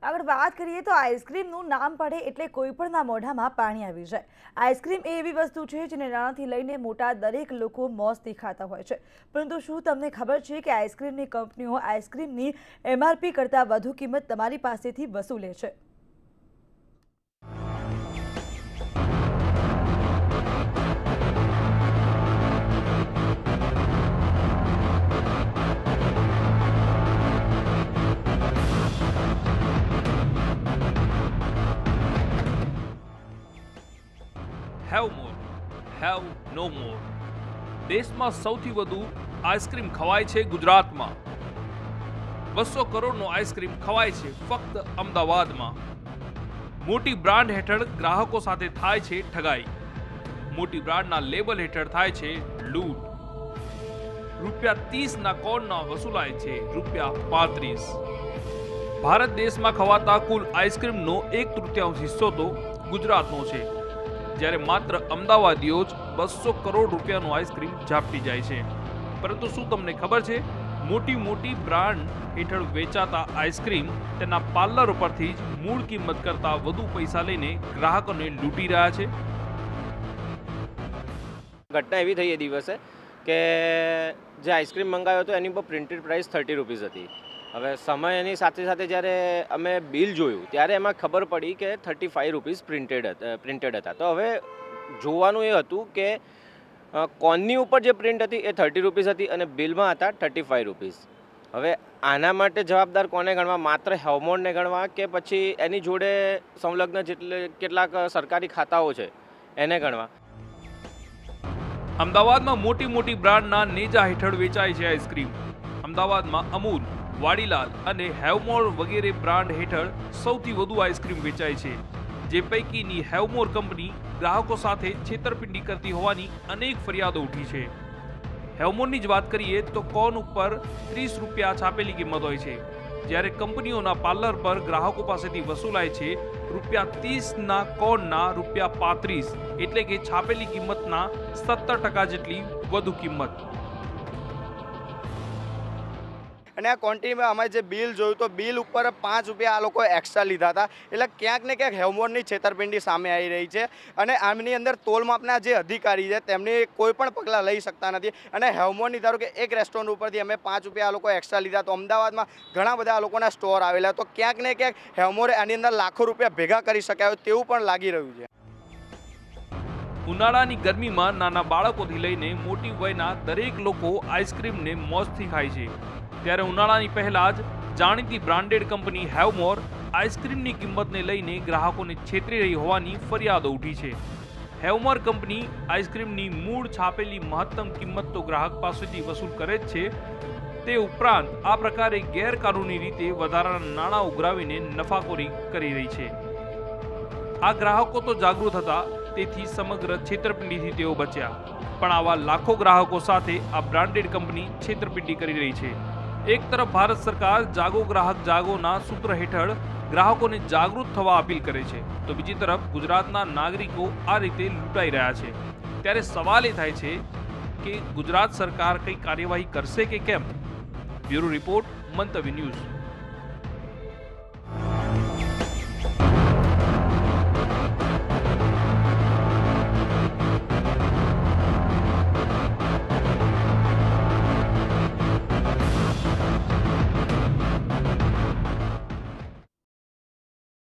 આગળ વાત કરીએ તો આઈસ્ક્રીમનું નામ પડે એટલે કોઈ પણના મોઢામાં પાણી આવી જાય। આઈસ્ક્રીમ એ એવી વસ્તુ છે જેને નાનાથી લઈને મોટા દરેક લોકો મોજથી ખાતા હોય છે, પરંતુ શું તમને ખબર છે કે આઈસ્ક્રીમની કંપનીઓ આઈસ્ક્રીમની MRP કરતાં વધુ કિંમત તમારી પાસેથી વસૂલે છે? હેવ મોર, હેવ નો મોર। દેશમાં સૌથી વધુ આઈસ્ક્રીમ ખવાય છે ગુજરાતમાં। 200 કરોડનો આઈસ્ક્રીમ ખવાય છે ફક્ત અમદાવાદમાં। મોટી બ્રાન્ડ હેઠળ ગ્રાહકો સાથે થાય છે ઠગાઈ। મોટી બ્રાન્ડના લેબલ હેઠળ થાય છે લૂંટ। ₹30ના કોર્નના વસૂલાય છે ₹35। ભારત દેશમાં ખવાતા કુલ આઈસ્ક્રીમનો 1/3 હિસ્સો તો ગુજરાતનો છે, જ્યારે માત્ર અમદાવાદીઓ જ 200 કરોડ રૂપિયાનું આઈસ્ક્રીમ ઝાપટી જાય છે। પરંતુ શું તમને ખબર છે, મોટી બ્રાન્ડ હેઠળ વેચાતા આઈસ્ક્રીમ તેના પાર્લર ઉપરથી જ મૂળ કિંમત કરતાં વધુ પૈસા લઈને ગ્રાહકોને લૂંટી રહ્યા છે। ઘટના એવી થઈ એ દિવસે કે જે આઈસ્ક્રીમ મંગાવ્યો હતો એની પર પ્રિન્ટેડ પ્રાઇસ ₹30 હતી। હવે સમય એની સાથે સાથે જ્યારે અમે બિલ જોયું ત્યારે એમાં ખબર પડી કે ₹35 પ્રિન્ટેડ હતા। તો હવે જોવાનું એ હતું કે કોનની ઉપર જે પ્રિન્ટ હતી એ ₹30 હતી અને બિલમાં હતા ₹35। હવે આના માટે જવાબદાર કોને ગણવા? માત્ર હેવમોરને ગણવા કે પછી એની જોડે સંલગ્ન કેટલાક સરકારી ખાતાઓ છે એને ગણવા? અમદાવાદમાં મોટી બ્રાન્ડના નેજા હેઠળ વેચાય છે આઈસ્ક્રીમ। અમદાવાદમાં અમૂલ, વાડીલાલ અને હેવમોર વગેરે બ્રાન્ડ હેઠળ સૌથી વધુ આઈસ્ક્રીમ વેચાય છે, જે પૈકીની હેવમોર કંપની ગ્રાહકો સાથે છેતરપિંડી કરતી હોવાની અનેક ફરિયાદો ઉઠી છે। હેવમોરની જ વાત કરીએ તો કોન ઉપર ₹30 છાપેલી કિંમત હોય છે, જ્યારે કંપનીઓના પાર્લર પર ગ્રાહકો પાસેથી વસૂલાય છે ₹30ના કોનના ₹35, એટલે કે છાપેલી કિંમતના 70% જેટલી વધુ કિંમત। અને આ ક્વોન્ટિટીમાં અમે જે બિલ જોયું તો બિલ ઉપર ₹5 આ લોકો એક્સ્ટ્રા લીધા હતા। એટલે ક્યાંક ને ક્યાંક હેવમોરની છેતરપિંડી સામે આવી રહી છે અને આમની અંદર તોલ માપના જે અધિકારી છે તેમની કોઈ પણ પગલાં લઈ શકતા નથી। અને હેવમોરની ધારો કે એક રેસ્ટોરન્ટ ઉપરથી અમે ₹5 આ લોકો એક્સ્ટ્રા લીધા, તો અમદાવાદમાં ઘણા બધા આ લોકોના સ્ટોર આવેલા, તો ક્યાંક ને ક્યાંક હેવમોરે આની અંદર લાખો રૂપિયા ભેગા કરી શક્યા તેવું પણ લાગી રહ્યું છે। ઉનાળાની ગરમીમાં નાના બાળકોથી લઈને મોટી વયના દરેક લોકો આઈસ્ક્રીમને મોજથી ખાય છે, ત્યારે ઉનાળાની પહેલા જ જાણીતી બ્રાન્ડેડ કંપની હેવમોર આઈસ્ક્રીમની કિંમતને લઈને ગ્રાહકોને છેતરી રહી હોવાની ફરિયાદો ઉઠી છે। હેવમોર કંપની આઈસ્ક્રીમની મૂળ છાપેલી મહત્તમ કિંમત તો ગ્રાહક પાસેથી વસૂલ કરે જ છે, તે ઉપરાંત આ પ્રકારે ગેરકાનૂની રીતે વધારાના નાણાં ઉઘરાવીને નફાખોરી કરી રહી છે। આ ગ્રાહકો તો જાગૃત હતા, તેથી સમગ્ર છેતરપિંડીથી તેઓ બચ્યા, પણ આવા લાખો ગ્રાહકો સાથે આ બ્રાન્ડેડ કંપની છેતરપિંડી કરી રહી છે। એક તરફ ભારત સરકાર જાગો ગ્રાહક જાગોના સૂત્ર હેઠળ ગ્રાહકોને જાગૃત થવા અપીલ કરે છે, તો બીજી તરફ ગુજરાતના નાગરિકો આ રીતે લૂંટાઈ રહ્યા છે। ત્યારે સવાલ એ થાય છે કે ગુજરાત સરકાર કઈ કાર્યવાહી કરશે કે કેમ? બ્યુરો રિપોર્ટ, મંતવ્ય ન્યૂઝ।